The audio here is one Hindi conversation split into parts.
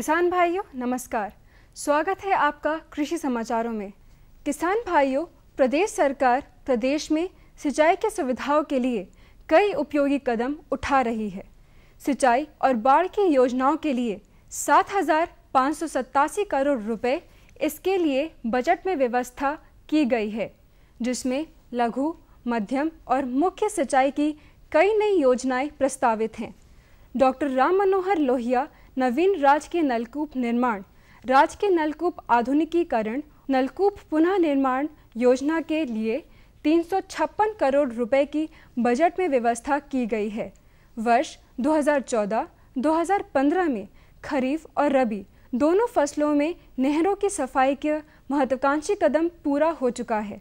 किसान भाइयों नमस्कार, स्वागत है आपका कृषि समाचारों में। किसान भाइयों, प्रदेश सरकार प्रदेश में सिंचाई की सुविधाओं के लिए कई उपयोगी कदम उठा रही है। सिंचाई और बाढ़ की योजनाओं के लिए 7,587 करोड़ रुपए इसके लिए बजट में व्यवस्था की गई है, जिसमें लघु, मध्यम और मुख्य सिंचाई की कई नई योजनाएं प्रस्तावित हैं। डॉक्टर राम मनोहर लोहिया नवीन राजकीय नलकूप निर्माण, राजकीय नलकूप आधुनिकीकरण, नलकूप पुनः निर्माण योजना के लिए 356 करोड़ रुपए की बजट में व्यवस्था की गई है। वर्ष 2014-2015 में खरीफ और रबी दोनों फसलों में नहरों की सफाई का महत्वाकांक्षी कदम पूरा हो चुका है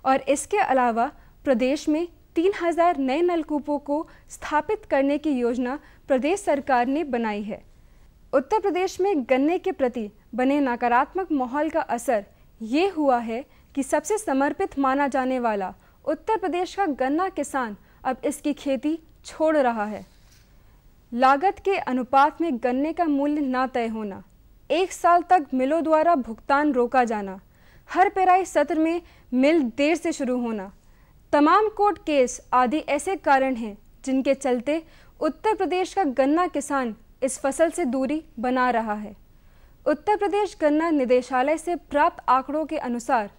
और इसके अलावा प्रदेश में 3,000 नए नलकूपों को स्थापित करने की योजना प्रदेश सरकार ने बनाई है। उत्तर प्रदेश में गन्ने के प्रति बने नकारात्मक माहौल का असर ये हुआ है कि सबसे समर्पित माना जाने वाला उत्तर प्रदेश का गन्ना किसान अब इसकी खेती छोड़ रहा है। लागत के अनुपात में गन्ने का मूल्य न तय होना, 1 साल तक मिलों द्वारा भुगतान रोका जाना, हर पेराई सत्र में मिल देर से शुरू होना, तमाम कोर्ट केस आदि ऐसे कारण हैं जिनके चलते उत्तर प्रदेश का गन्ना किसान इस फसल से दूरी बना रहा है। उत्तर प्रदेश गन्ना निदेशालय से प्राप्त आंकड़ों के अनुसार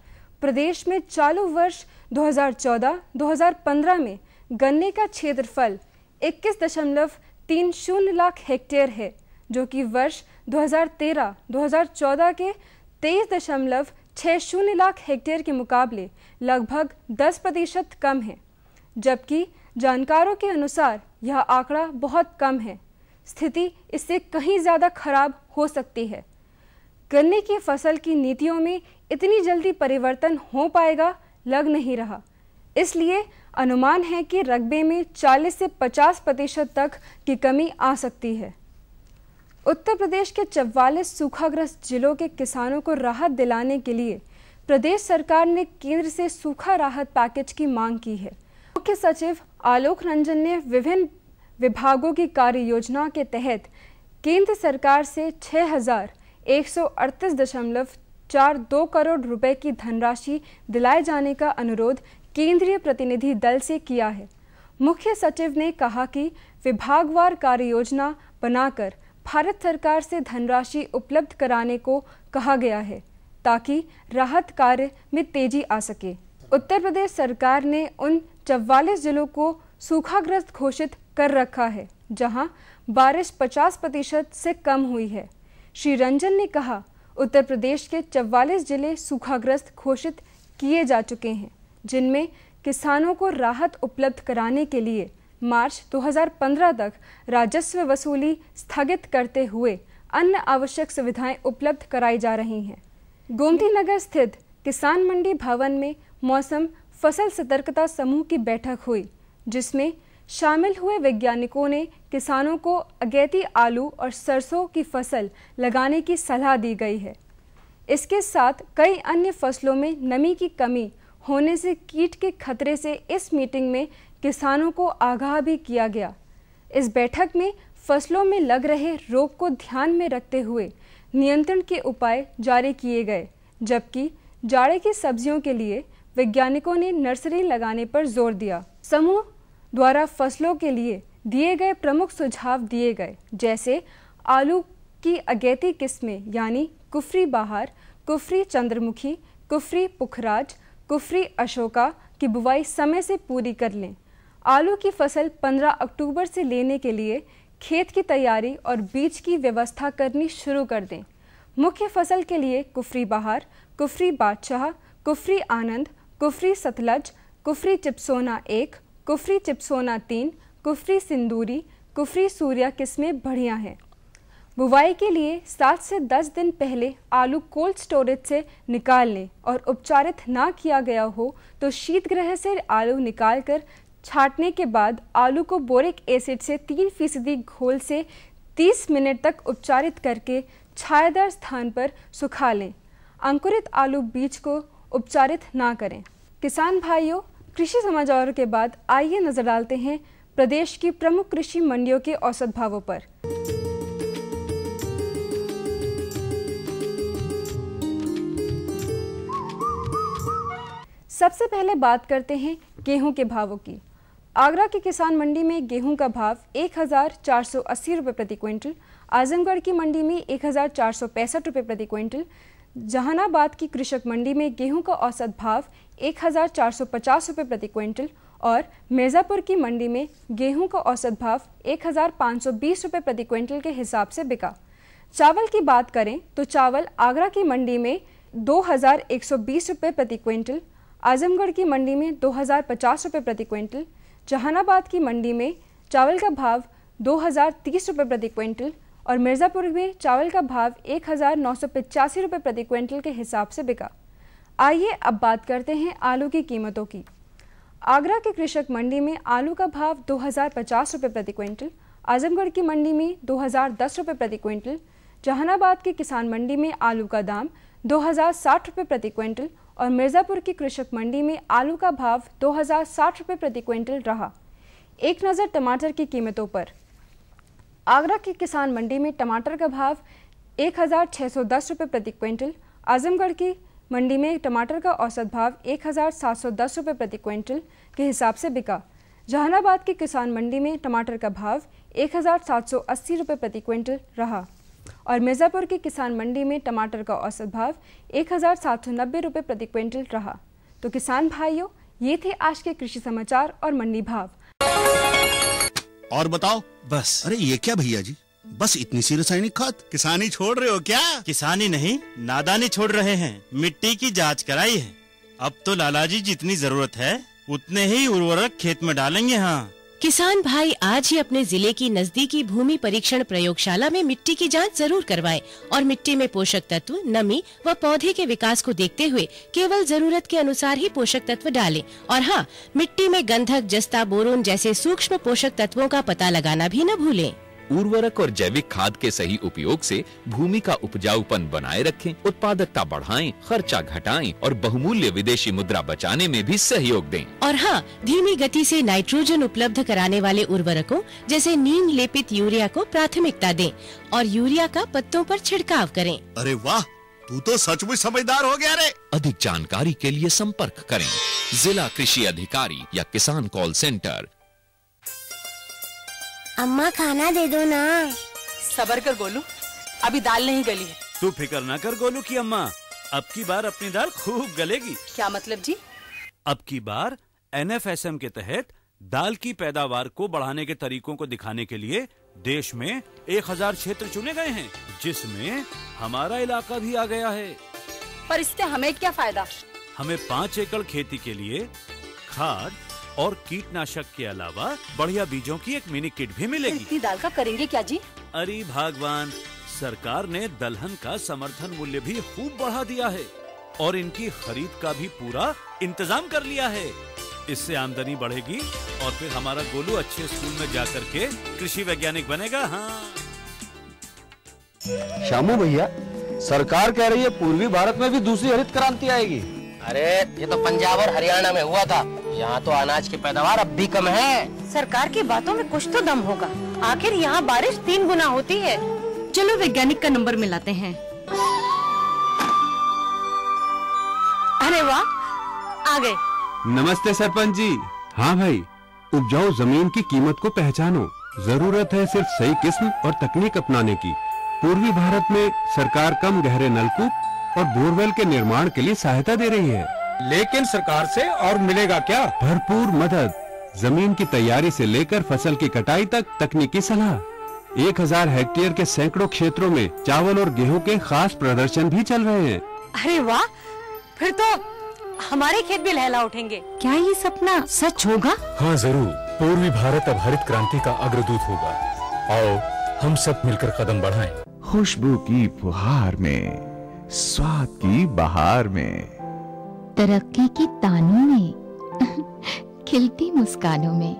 प्रदेश में चालू वर्ष 2014-2015 में गन्ने का क्षेत्रफल 21.30 लाख हेक्टेयर है, जो कि वर्ष 2013-2014 के 23.60 लाख हेक्टेयर के मुकाबले लगभग 10% कम है, जबकि जानकारों के अनुसार यह आंकड़ा बहुत कम है। स्थिति इससे कहीं ज़्यादा खराब हो सकती है। गन्ने की फसल की नीतियों में इतनी जल्दी परिवर्तन हो पाएगा लग नहीं रहा, इसलिए अनुमान है कि रकबे में 40 से 50% तक की कमी आ सकती है। उत्तर प्रदेश के 44 सूखाग्रस्त जिलों के किसानों को राहत दिलाने के लिए प्रदेश सरकार ने केंद्र से सूखा राहत पैकेज की मांग की है। मुख्य सचिव आलोक रंजन ने विभिन्न विभागों की कार्य योजना के तहत केंद्र सरकार से 6,138.42 करोड़ रुपए की धनराशि दिलाए जाने का अनुरोध केंद्रीय प्रतिनिधि दल से किया है। मुख्य सचिव ने कहा कि विभागवार कार्य योजना बनाकर भारत सरकार से धनराशि उपलब्ध कराने को कहा गया है, ताकि राहत कार्य में तेजी आ सके। उत्तर प्रदेश सरकार ने उन 44 जिलों को सूखाग्रस्त घोषित कर रखा है जहां बारिश 50% से कम हुई है। श्री रंजन ने कहा, उत्तर प्रदेश के 44 जिले सूखाग्रस्त घोषित किए जा चुके हैं, जिनमें किसानों को राहत उपलब्ध कराने के लिए मार्च 2015 तक राजस्व वसूली स्थगित करते हुए अन्य आवश्यक सुविधाएं उपलब्ध कराई जा रही हैं। गोमती नगर स्थित किसान मंडी भवन में मौसम फसल सतर्कता समूह की बैठक हुई, जिसमें शामिल हुए वैज्ञानिकों ने किसानों को अगेती आलू और सरसों की फसल लगाने की सलाह दी गई है। इसके साथ कई अन्य फसलों में नमी की कमी होने से कीट के खतरे से इस मीटिंग में किसानों को आगाह भी किया गया। इस बैठक में फसलों में लग रहे रोग को ध्यान में रखते हुए नियंत्रण के उपाय जारी किए गए, जबकि जाड़े की सब्जियों के लिए वैज्ञानिकों ने नर्सरी लगाने पर जोर दिया। समूह द्वारा फसलों के लिए दिए गए प्रमुख सुझाव दिए गए, जैसे आलू की अगेती किस्में यानी कुफरी बहार, कुफरी चंद्रमुखी, कुफरी पुखराज, कुफरी अशोका की बुवाई समय से पूरी कर लें। आलू की फसल 15 अक्टूबर से लेने के लिए खेत की तैयारी और बीज की व्यवस्था करनी शुरू कर दें। मुख्य फसल के लिए कुफरी बहार, कुफरी बादशाह, कुफरी आनंद, कुफरी सतलज, कुफरी चिपसोना 1, कुफरी चिपसोना 3, कुफरी सिंदूरी, कुफरी सूर्या किस्में बढ़िया हैं। बुवाई के लिए 7 से 10 दिन पहले आलू कोल्ड स्टोरेज से निकाल लें और उपचारित ना किया गया हो तो शीतगृह से आलू निकालकर छांटने के बाद आलू को बोरिक एसिड से 3% घोल से 30 मिनट तक उपचारित करके छायादार स्थान पर सुखा लें। अंकुरित आलू बीज को उपचारित ना करें। किसान भाइयों, कृषि समाचारों के बाद आइए नजर डालते हैं प्रदेश की प्रमुख कृषि मंडियों के औसत भावों पर। सबसे पहले बात करते हैं गेहूं के भावों की। आगरा की किसान मंडी में गेहूं का भाव 1480 रुपये प्रति क्विंटल, आजमगढ़ की मंडी में 1465 रुपये प्रति क्विंटल, जहानाबाद की कृषक मंडी में गेहूं का औसत भाव 1450 रुपये प्रति क्विंटल और मिर्ज़ापुर की मंडी में गेहूं का औसत भाव 1520 रुपये प्रति क्विंटल के हिसाब से बिका। चावल की बात करें तो चावल आगरा की मंडी में 2120 रुपये प्रति क्विंटल, आजमगढ़ की मंडी में 2050 रुपये प्रति क्विंटल, जहानाबाद की मंडी में चावल का भाव 2030 रुपये प्रति क्विंटल और मिर्ज़ापुर में चावल का भाव 1985 रुपये प्रति क्विंटल के हिसाब से बिका। आइए अब बात करते हैं आलू की कीमतों की। आगरा के कृषक मंडी में आलू का भाव 2050 रुपये प्रति क्विंटल, आजमगढ़ की मंडी में 2010 रुपये प्रति क्विंटल, जहानाबाद की किसान मंडी में आलू का दाम 2060 रुपये प्रति क्विंटल और मिर्ज़ापुर की कृषक मंडी में आलू का भाव 2060 रुपये प्रति क्विंटल रहा। एक नज़र टमाटर की कीमतों पर। आगरा की किसान मंडी में टमाटर का भाव 1610 रुपये प्रति क्विंटल, आजमगढ़ की मंडी में टमाटर का औसत भाव 1710 रुपये प्रति क्विंटल के हिसाब से बिका। जहानाबाद की किसान मंडी में टमाटर का भाव 1780 रुपये प्रति क्विंटल रहा और मिर्ज़ापुर की किसान मंडी में टमाटर का औसत भाव 1790 रुपये प्रति क्विंटल रहा। तो किसान भाइयों, ये थे आज के कृषि समाचार और मंडी भाव। और बताओ बस। अरे ये क्या भैया जी, बस इतनी सी रासायनिक खाद? किसानी छोड़ रहे हो क्या? किसानी नहीं, नादानी छोड़ रहे हैं। मिट्टी की जांच कराई है। अब तो लालाजी जितनी जरूरत है उतने ही उर्वरक खेत में डालेंगे। हाँ किसान भाई आज ही अपने जिले की नजदीकी भूमि परीक्षण प्रयोगशाला में मिट्टी की जांच जरूर करवाएं और मिट्टी में पोषक तत्व, नमी व पौधे के विकास को देखते हुए केवल जरूरत के अनुसार ही पोषक तत्व डालें। और हाँ, मिट्टी में गंधक, जस्ता, बोरोन जैसे सूक्ष्म पोषक तत्वों का पता लगाना भी न भूलें। उर्वरक और जैविक खाद के सही उपयोग से भूमि का उपजाऊपन बनाए रखें, उत्पादकता बढ़ाएं, खर्चा घटाएं और बहुमूल्य विदेशी मुद्रा बचाने में भी सहयोग दें। और हाँ, धीमी गति से नाइट्रोजन उपलब्ध कराने वाले उर्वरकों जैसे नीम लेपित यूरिया को प्राथमिकता दें और यूरिया का पत्तों पर छिड़काव करें। अरे वाह, तू तो सचमुच समझदार हो गया रे। अधिक जानकारी के लिए संपर्क करें जिला कृषि अधिकारी या किसान कॉल सेंटर। अम्मा खाना दे दो ना। सबर कर गोलू, अभी दाल नहीं गली है। तू फिक्र ना कर गोलू की अम्मा, अब की बार अपनी दाल खूब गलेगी। क्या मतलब जी? अब की बार NFSM के तहत दाल की पैदावार को बढ़ाने के तरीकों को दिखाने के लिए देश में 1000 क्षेत्र चुने गए हैं, जिसमें हमारा इलाका भी आ गया है। पर इससे हमें क्या फायदा? हमें 5 एकड़ खेती के लिए खाद और कीटनाशक के अलावा बढ़िया बीजों की एक मिनी किट भी मिलेगी। इतनी दाल का करेंगे क्या जी? अरे भगवान, सरकार ने दलहन का समर्थन मूल्य भी खूब बढ़ा दिया है और इनकी खरीद का भी पूरा इंतजाम कर लिया है। इससे आमदनी बढ़ेगी और फिर हमारा गोलू अच्छे स्कूल में जाकर के कृषि वैज्ञानिक बनेगा। हाँ शामू भैया, सरकार कह रही है पूर्वी भारत में भी दूसरी हरित क्रांति आएगी। अरे ये तो पंजाब और हरियाणा में हुआ था, यहाँ तो अनाज की पैदावार अब भी कम है। सरकार की बातों में कुछ तो दम होगा, आखिर यहाँ बारिश 3 गुना होती है। चलो वैज्ञानिक का नंबर मिलाते हैं। अरे वाह, आ गए। नमस्ते सरपंच जी। हाँ भाई, उपजाऊ जमीन की कीमत को पहचानो। जरूरत है सिर्फ सही किस्म और तकनीक अपनाने की। पूर्वी भारत में सरकार कम गहरे नलकूप और बोरवेल के निर्माण के लिए सहायता दे रही है। लेकिन सरकार से और मिलेगा क्या? भरपूर मदद, जमीन की तैयारी से लेकर फसल की कटाई तक तकनीकी सलाह। 1000 हेक्टेयर के सैकड़ों क्षेत्रों में चावल और गेहूं के खास प्रदर्शन भी चल रहे हैं। अरे वाह, फिर तो हमारे खेत भी लहला उठेंगे। क्या ये सपना सच होगा? हाँ जरूर, पूर्वी भारत अब हरित क्रांति का अग्रदूत होगा। आओ हम सब मिलकर कदम बढ़ाएं। खुशबू की फुहार में, स्वाद की बहार में, तरक्की की तानों में, खिलती मुस्कानों में,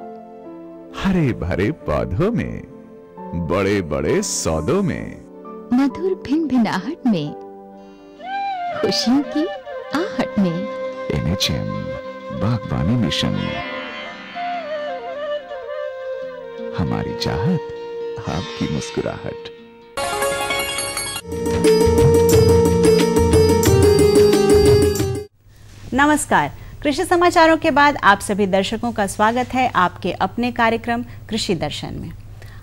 हरे भरे पौधों में, बड़े बड़े सौदों में, मधुर भिनभिनाहट में, खुशियों की आहट में। NHM बागवानी मिशन, हमारी चाहत, आपकी मुस्कुराहट। नमस्कार, कृषि समाचारों के बाद आप सभी दर्शकों का स्वागत है आपके अपने कार्यक्रम कृषि दर्शन में।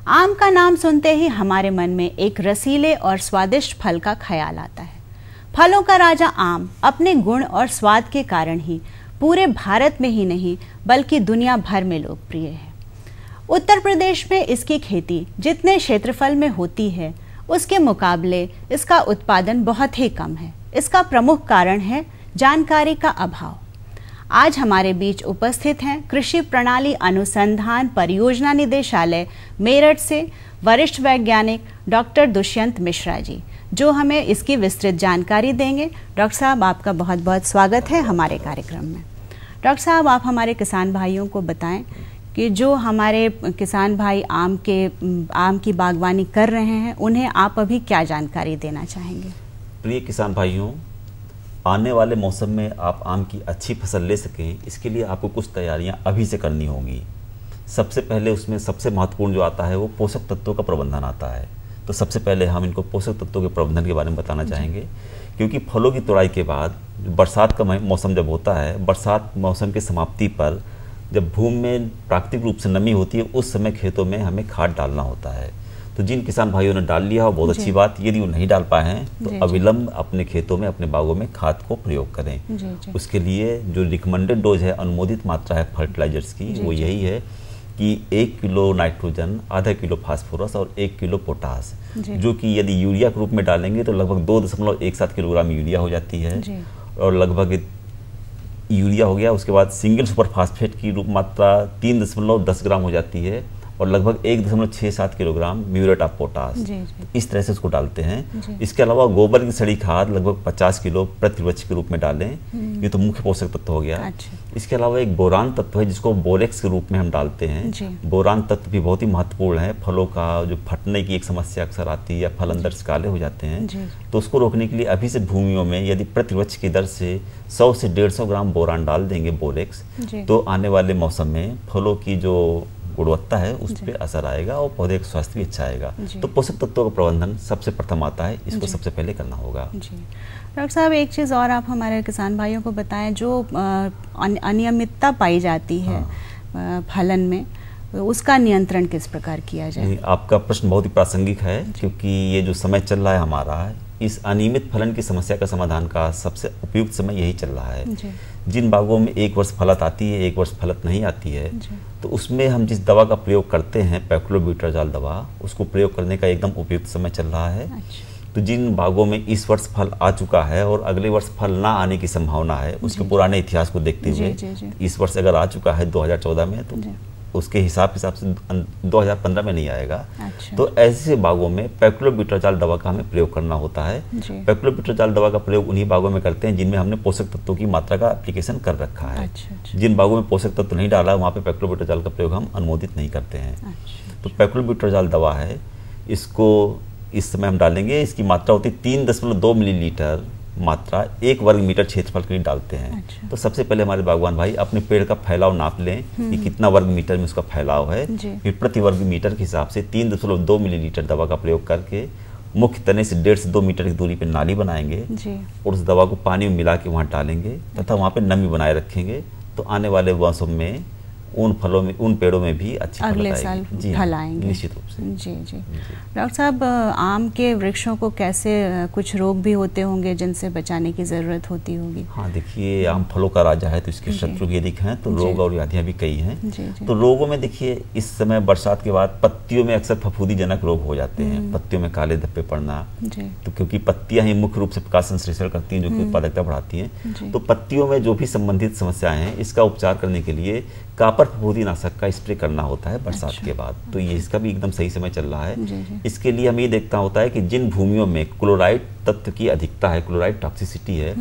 आम का नाम सुनते ही हमारे मन में एक रसीले और स्वादिष्ट फल का ख्याल आता है। फलों का राजा आम अपने गुण और स्वाद के कारण ही पूरे भारत में ही नहीं बल्कि दुनिया भर में लोकप्रिय है। उत्तर प्रदेश में इसकी खेती जितने क्षेत्रफल में होती है उसके मुकाबले इसका उत्पादन बहुत ही कम है। इसका प्रमुख कारण है जानकारी का अभाव। आज हमारे बीच उपस्थित हैं कृषि प्रणाली अनुसंधान परियोजना निदेशालय मेरठ से वरिष्ठ वैज्ञानिक डॉक्टर दुष्यंत मिश्रा जी, जो हमें इसकी विस्तृत जानकारी देंगे। डॉक्टर साहब, आपका बहुत बहुत स्वागत है हमारे कार्यक्रम में। डॉक्टर साहब, आप हमारे किसान भाइयों को बताएं कि जो हमारे किसान भाई आम की बागवानी कर रहे हैं उन्हें आप अभी क्या जानकारी देना चाहेंगे? प्रिय किसान भाइयों, आने वाले मौसम में आप आम की अच्छी फसल ले सकें, इसके लिए आपको कुछ तैयारियां अभी से करनी होंगी। सबसे पहले उसमें सबसे महत्वपूर्ण जो आता है वो पोषक तत्वों का प्रबंधन आता है। तो सबसे पहले हम इनको पोषक तत्वों के प्रबंधन के बारे में बताना चाहेंगे, क्योंकि फलों की तुड़ाई के बाद बरसात का मौसम जब होता है, बरसात मौसम की समाप्ति पर जब भूमि में प्राकृतिक रूप से नमी होती है, उस समय खेतों में हमें खाद डालना होता है। तो जिन किसान भाइयों ने डाल लिया हो बहुत अच्छी बात, यदि वो नहीं डाल पाए हैं तो अविलंब अपने खेतों में अपने बागों में खाद को प्रयोग करें। उसके लिए जो रिकमेंडेड डोज है, अनुमोदित मात्रा है फर्टिलाइजर्स की, वो यही है कि 1 किलो नाइट्रोजन, आधा किलो फास्फोरस और 1 किलो पोटास, जो कि यदि यूरिया के रूप में डालेंगे तो लगभग 2.17 किलोग्राम यूरिया हो जाती है। और लगभग यूरिया हो गया, उसके बाद सिंगल सुपर फास्फेट की रूप मात्रा 3.10 ग्राम हो जाती है और लगभग 1.67 किलोग्राम म्यूरेट ऑफ पोटास। इस तरह से उसको डालते हैं। इसके अलावा गोबर की सड़ी खाद लगभग 50 किलो प्रति वृक्ष के रूप में डालें। ये तो मुख्य पोषक तत्व हो गया। इसके अलावा एक बोरान तत्व है जिसको बोरेक्स के रूप में हम डालते हैं। बोरान तत्व भी बहुत ही महत्वपूर्ण है। फलों का जो फटने की एक समस्या अक्सर आती है या फल अंदर से काले हो जाते हैं, तो उसको रोकने के लिए अभी से भूमियों में यदि प्रति वृक्ष की दर से 100 से 150 ग्राम बोरान डाल देंगे बोरेक्स, तो आने वाले मौसम में फलों की जो गुणवत्ता है उस पर असर आएगा और पौधे का स्वास्थ्य भी अच्छा आएगा। तो पोषक तत्वों का प्रबंधन सबसे प्रथम आता है, इसको सबसे पहले करना होगा। डॉक्टर साहब, एक चीज़ और आप हमारे किसान भाइयों को बताएं, जो अनियमितता पाई जाती है फलन में, उसका नियंत्रण किस प्रकार किया जाए? आपका प्रश्न बहुत ही प्रासंगिक है, क्योंकि ये जो समय चल रहा है हमारा, इस अनियमित फलन की समस्या का समाधान का सबसे उपयुक्त समय यही चल रहा है। जिन बागों में एक वर्ष फलत आती है, एक वर्ष फलत नहीं आती है, तो उसमें हम जिस दवा का प्रयोग करते हैं, पैक्लोब्यूटाजॉल दवा, उसको प्रयोग करने का एकदम उपयुक्त समय चल रहा है। तो जिन बागों में इस वर्ष फल आ चुका है और अगले वर्ष फल ना आने की संभावना है, उसके पुराने इतिहास को देखते हुए इस वर्ष अगर आ चुका है 2014 में, तो उसके हिसाब से 2015 में नहीं आएगा। तो ऐसे बागों में पैक्लोब्यूटाजॉल दवा का हमें प्रयोग करना होता है। पैक्लोब्यूटाजॉल दवा का प्रयोग उन्हीं बागों में करते हैं जिनमें हमने पोषक तत्वों की मात्रा का एप्लीकेशन कर रखा है। जिन बागों में पोषक तत्व नहीं डाला, वहाँ पे पैक्लोब्यूटाजॉल का प्रयोग हम अनुमोदित नहीं करते हैं। तो पैक्लोब्यूटाजॉल दवा है, इसको इस समय हम डालेंगे। इसकी मात्रा होती है 3.2 मिलीलीटर मात्रा 1 वर्ग मीटर क्षेत्रफल के लिए डालते हैं। तो सबसे पहले हमारे बागवान भाई अपने पेड़ का फैलाव नाप लें कि कितना वर्ग मीटर में उसका फैलाव है। फिर प्रति वर्ग मीटर के हिसाब से 3.2 मिलीलीटर दवा का प्रयोग करके मुख्य तने से 1.5 से 2 मीटर की दूरी पर नाली बनाएंगे और उस दवा को पानी में मिला के वहाँ डालेंगे तथा वहाँ पे नमी बनाए रखेंगे। तो आने वाले मौसम में उन फलों में, उन पेड़ों में भी अच्छी अगले साल फल आएंगे। निश्चित रूप से। जी। डॉक्टर साहब, आम के वृक्षों को कैसे, कुछ रोग भी होते होंगे जिनसे बचाने की जरूरत होती होगी? हाँ, देखिए, आम फलों का राजा है, तो इसके शत्रु भी अधिक हैं, तो रोग और व्याधियां भी कई हैं। तो रोगों में देखिए, इस समय बरसात के बाद पत्तियों में अक्सर फफूंदीजनक रोग हो जाते हैं। पत्तियों में काले धब्बे पड़ना, तो क्योंकि पत्तियां ही मुख्य रूप से प्रकाश संश्लेषण करती हैं, जो कि उत्पादकता बढ़ाती हैं। तो पत्तियों में जो भी संबंधित समस्याएं हैं, इसका उपचार करने के लिए कापर फफूंदीनाशक का स्प्रे करना होता है बरसात के बाद। तो ये इसका भी एकदम सही समय चल रहा है। इसके लिए हमें ये देखना होता है कि जिन भूमियों में क्लोराइड तत्व की अधिकता है, क्लोराइड टॉक्सिसिटी है,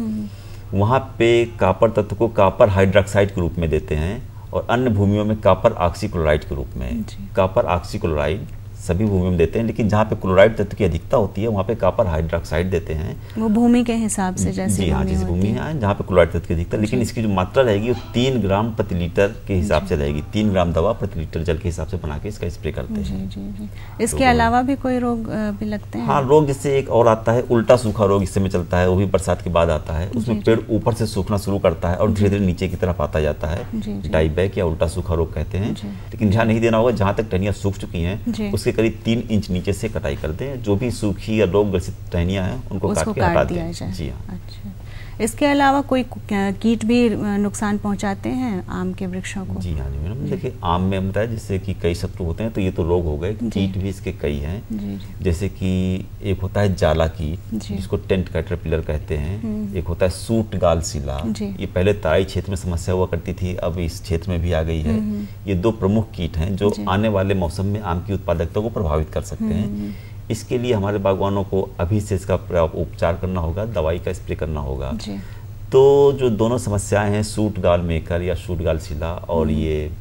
वहाँ पे कापर तत्व को कापर हाइड्रोक्साइड के रूप में देते हैं और अन्य भूमियों में कापर ऑक्सीक्लोराइड के रूप में। कापर ऑक्सीक्लोराइड सभी भूमि में देते हैं, लेकिन जहाँ पे क्लोराइड तत्व की अधिकता होती है वहाँ पे कॉपर हाइड्रोक्साइड देते हैं। वो भूमि के हिसाब से जैसे जी हाँ, जैसे भूमि है जहाँ पे क्लोराइड तत्व की अधिकता, लेकिन इसकी जो मात्रा रहेगी वो 3 ग्राम प्रति लीटर के हिसाब से रहेगी। 3 ग्राम दवा प्रति लीटर जल के हिसाब से बना के इसका स्प्रे करते हैं। जी। इसके अलावा भी कोई रोग भी लगते हैं? हाँ, रोग जैसे एक और आता है उल्टा सूखा रोग, इस समय चलता है, वो भी बरसात के बाद आता है। उसमें पेड़ ऊपर से सूखना शुरू करता है और धीरे धीरे नीचे की तरफ आता जाता है। डाई बैक या उल्टा सूखा रोग कहते हैं। लेकिन ध्यान नहीं देना होगा, जहाँ तक टहनियाँ सूख चुकी हैं उसके करीब 3 इंच नीचे से कटाई कर दें। जो भी सूखी या रोग ग्रसित टहनियाँ हैं उनको काट के हटा दें। जी हाँ। अच्छा, इसके अलावा कोई कीट भी नुकसान पहुंचाते हैं आम के वृक्षों को? जी हाँ जी मैडम, देखिए आम में हम बताया जैसे कि कई शत्रु होते हैं, तो ये तो रोग हो गए। कीट भी इसके कई हैं। जैसे कि एक होता है जाला कीट जिसको टेंट कैटरपिलर कहते हैं। एक होता है सूट गाल शिला, ये पहले तराई क्षेत्र में समस्या हुआ करती थी, अब इस क्षेत्र में भी आ गई है। ये 2 प्रमुख कीट हैं जो आने वाले मौसम में आम की उत्पादकता को प्रभावित कर सकते हैं। इसके लिए हमारे बागवानों को अभी से इसका उपचार करना होगा, दवाई का स्प्रे करना होगा। तो जो दोनों समस्याएं हैं, सूट गाल मेकर या सूट गाल शिला और ये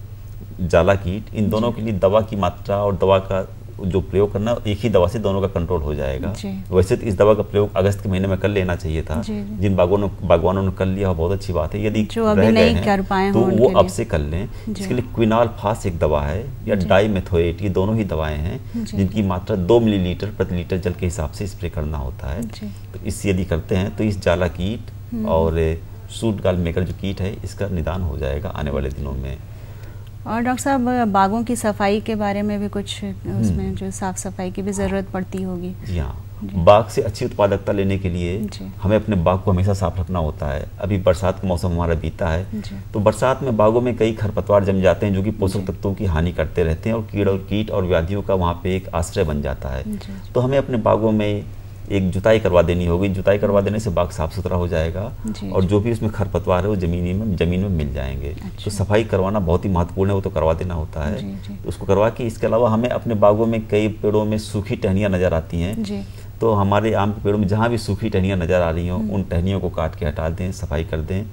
जाला कीट, इन दोनों के लिए दवा की मात्रा और दवा का जो प्रयोग करना, एक ही दवा से दोनों का कंट्रोल हो जाएगा। वैसे तो इस दवा का प्रयोग अगस्त के महीने में कर लेना चाहिए था। जिन बागवानों ने कर लिया बहुत अच्छी बात है। यदि रह गए हैं तो वो अब से कर लें। इसके लिए क्विनाल फास एक दवा है या डाइमेथोएट, ये दोनों ही दवाएं हैं जिनकी मात्रा 2 मिलीलीटर प्रति लीटर जल के हिसाब से स्प्रे करना होता है। तो इससे यदि करते हैं तो इस जाला कीट और सूट गाल मेकर जो कीट है इसका निदान हो जाएगा आने वाले दिनों में। और डॉक्टर साहब, बागों की सफाई के बारे में भी कुछ, उसमें जो साफ सफाई की भी ज़रूरत पड़ती होगी? जी हाँ, बाग से अच्छी उत्पादकता लेने के लिए हमें अपने बाग को हमेशा साफ रखना होता है। अभी बरसात का मौसम हमारा बीता है, तो बरसात में बागों में कई खरपतवार जम जाते हैं जो कि पोषक तत्वों की हानि करते रहते हैं और कीट और व्याधियों का वहाँ पे एक आश्रय बन जाता है। तो हमें अपने बागों में एक जुताई करवा देनी होगी। जुताई करवा देने से बाग साफ सुथरा हो जाएगा और जो भी उसमें खरपतवार है वो जमीन में मिल जाएंगे। तो सफाई करवाना बहुत ही महत्वपूर्ण है, वो तो करवा देना होता है। तो उसको करवा के, इसके अलावा हमें अपने बागों में कई पेड़ों में सूखी टहनियाँ नज़र आती हैं। तो हमारे आम के पेड़ों में जहाँ भी सूखी टहनियाँ नज़र आ रही हों उन टहनियों को काट के हटा दें, सफाई कर दें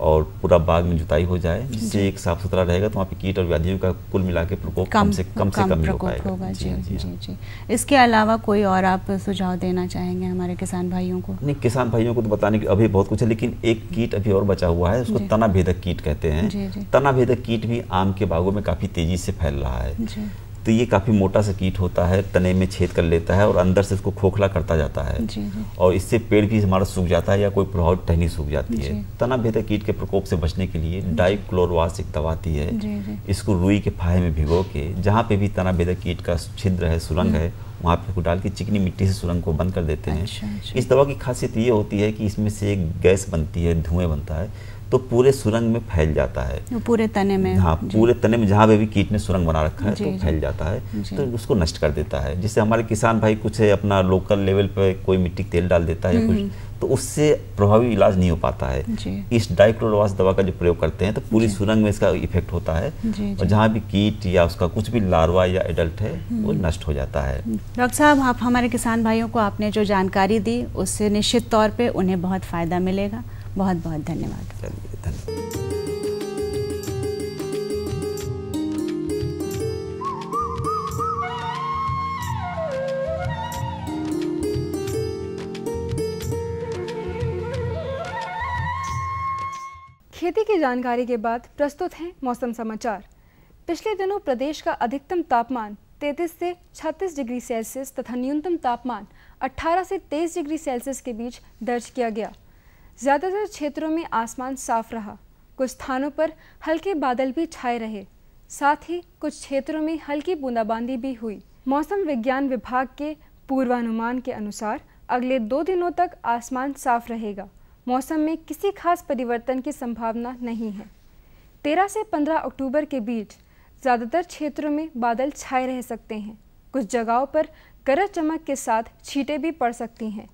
और पूरा बाग में जुताई हो जाए, जिससे एक साफ सुथरा रहेगा। तो वहाँ पे कीट और व्याधियों का कुल मिला के प्रकोप कम से कम ही हो पाएगा। जी। इसके अलावा कोई और आप सुझाव देना चाहेंगे हमारे किसान भाइयों को? नहीं, किसान भाइयों को तो बताने की अभी बहुत कुछ है, लेकिन एक कीट अभी और बचा हुआ है, उसको तना भेदक कीट कहते हैं। तना भेदक कीट भी आम के बागों में काफी तेजी से फैल रहा है। तो ये काफ़ी मोटा सा कीट होता है, तने में छेद कर लेता है और अंदर से उसको खोखला करता जाता है। और इससे पेड़ भी हमारा सूख जाता है या कोई प्रभावित टहनी सूख जाती है। तना भेदक कीट के प्रकोप से बचने के लिए डाइक्लोरवास एक दवा आती है। इसको रुई के फाहे में भिगो के, जहाँ पे भी तना भेदक कीट का छिद्र है, सुरंग है, वहाँ पे डाल के चिकनी मिट्टी से सुरंग को बंद कर देते हैं। इस दवा की खासियत ये होती है कि इसमें से एक गैस बनती है, धुएं बनता है, तो पूरे सुरंग में फैल जाता है। पूरे तने में? हाँ, पूरे तने में जहाँ पे भी कीट ने सुरंग बना रखा है तो फैल जाता है, तो उसको नष्ट कर देता है। जिससे हमारे किसान भाई कुछ अपना लोकल लेवल पे कोई मिट्टी तेल डाल देता है या कुछ, तो उससे प्रभावी इलाज नहीं हो पाता है। इस डाइक्लोरवास दवा का जो प्रयोग करते हैं तो पूरी सुरंग में इसका इफेक्ट होता है और जहाँ भी कीट या उसका कुछ भी लार्वा या एडल्ट है वो नष्ट हो जाता है। डॉक्टर साहब, आप हमारे किसान भाइयों को आपने जो जानकारी दी उससे निश्चित तौर पे उन्हें बहुत फायदा मिलेगा। बहुत बहुत धन्यवाद। चलिए, धन्यवाद। खेती की जानकारी के बाद प्रस्तुत हैं मौसम समाचार। पिछले दिनों प्रदेश का अधिकतम तापमान 33 से 36 डिग्री सेल्सियस तथा न्यूनतम तापमान 18 से 23 डिग्री सेल्सियस के बीच दर्ज किया गया। ज़्यादातर क्षेत्रों में आसमान साफ रहा, कुछ स्थानों पर हल्के बादल भी छाए रहे, साथ ही कुछ क्षेत्रों में हल्की बूंदाबांदी भी हुई। मौसम विज्ञान विभाग के पूर्वानुमान के अनुसार अगले 2 दिनों तक आसमान साफ रहेगा। मौसम में किसी खास परिवर्तन की संभावना नहीं है। 13 से 15 अक्टूबर के बीच ज़्यादातर क्षेत्रों में बादल छाए रह सकते हैं। कुछ जगहों पर गरज चमक के साथ छींटें भी पड़ सकती हैं।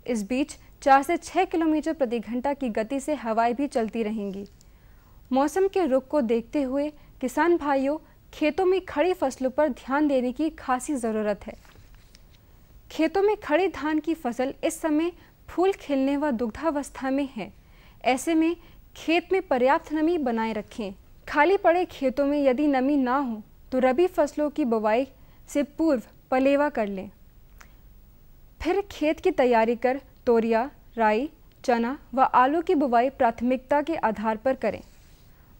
इस बीच 4 से 6 किलोमीटर प्रति घंटा की गति से हवाएं भी चलती रहेंगी। मौसम के रुख को देखते हुए किसान भाइयों, खेतों में खड़ी फसलों पर ध्यान देने की खासी ज़रूरत है। खेतों में खड़ी धान की फसल इस समय फूल खिलने व दुग्धावस्था में है। ऐसे में खेत में पर्याप्त नमी बनाए रखें। खाली पड़े खेतों में यदि नमी ना हो तो रबी फसलों की बुवाई से पूर्व पलेवा कर लें। फिर खेत की तैयारी कर तोरिया, राई, चना व आलू की बुवाई प्राथमिकता के आधार पर करें।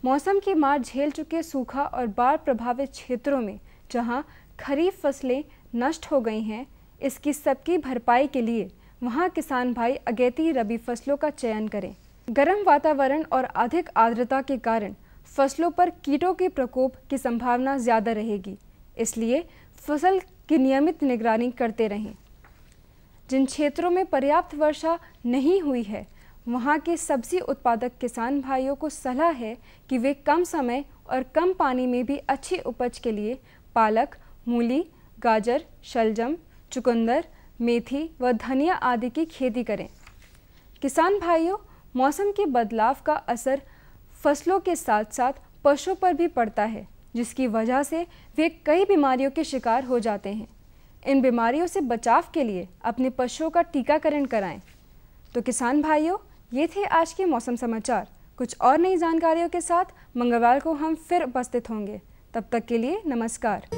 मौसम की मार झेल चुके सूखा और बाढ़ प्रभावित क्षेत्रों में जहां खरीफ फसलें नष्ट हो गई हैं, इसकी सबकी भरपाई के लिए वहां किसान भाई अगेती रबी फसलों का चयन करें। गर्म वातावरण और अधिक आर्द्रता के कारण फसलों पर कीटों के प्रकोप की संभावना ज़्यादा रहेगी, इसलिए फसल की नियमित निगरानी करते रहें। जिन क्षेत्रों में पर्याप्त वर्षा नहीं हुई है, वहां के सब्जी उत्पादक किसान भाइयों को सलाह है कि वे कम समय और कम पानी में भी अच्छी उपज के लिए पालक, मूली, गाजर, शलजम, चुकंदर, मेथी व धनिया आदि की खेती करें। किसान भाइयों, मौसम के बदलाव का असर फसलों के साथ साथ पशुओं पर भी पड़ता है, जिसकी वजह से वे कई बीमारियों के शिकार हो जाते हैं। इन बीमारियों से बचाव के लिए अपने पशुओं का टीकाकरण कराएं। तो किसान भाइयों, ये थे आज के मौसम समाचार। कुछ और नई जानकारियों के साथ मंगलवार को हम फिर उपस्थित होंगे। तब तक के लिए नमस्कार।